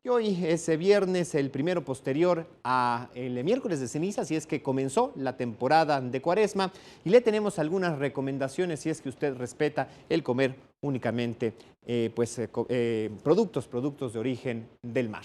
Y hoy es viernes, el primero posterior a el miércoles de ceniza, si es que comenzó la temporada de Cuaresma, y le tenemos algunas recomendaciones si es que usted respeta el comer únicamente productos de origen del mar.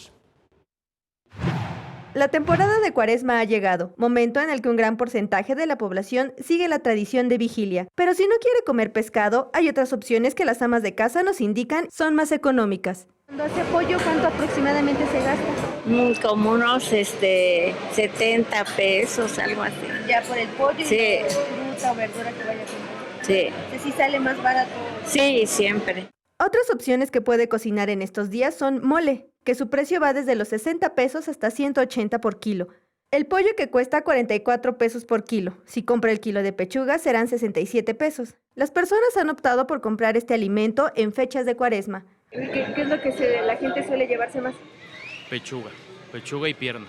La temporada de Cuaresma ha llegado, momento en el que un gran porcentaje de la población sigue la tradición de vigilia. Pero si no quiere comer pescado, hay otras opciones que las amas de casa nos indican son más económicas. Cuando hace pollo, ¿cuánto aproximadamente se gasta? Como unos 70 pesos, algo así. Ya por el pollo Sí. y fruta o verdura que vaya a comprar. Sí, ¿Sí sale más barato? sí, siempre. Otras opciones que puede cocinar en estos días son mole, que su precio va desde los 60 pesos hasta 180 por kilo. El pollo que cuesta 44 pesos por kilo. Si compra el kilo de pechuga serán 67 pesos. Las personas han optado por comprar este alimento en fechas de Cuaresma. ¿Qué es lo que la gente suele llevarse más? Pechuga y pierna.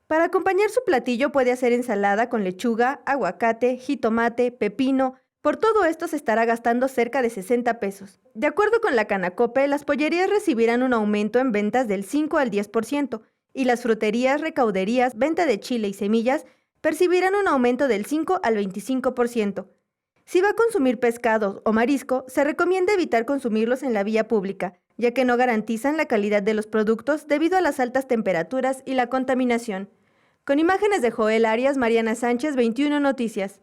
Para acompañar su platillo puede hacer ensalada con lechuga, aguacate, jitomate, pepino. Por todo esto se estará gastando cerca de 60 pesos. De acuerdo con la Canacope, las pollerías recibirán un aumento en ventas del 5 al 10% y las fruterías, recauderías, venta de chile y semillas percibirán un aumento del 5 al 25%. Si va a consumir pescado o marisco, se recomienda evitar consumirlos en la vía pública, ya que no garantizan la calidad de los productos debido a las altas temperaturas y la contaminación. Con imágenes de Joel Arias, Mariana Sánchez, 21 Noticias.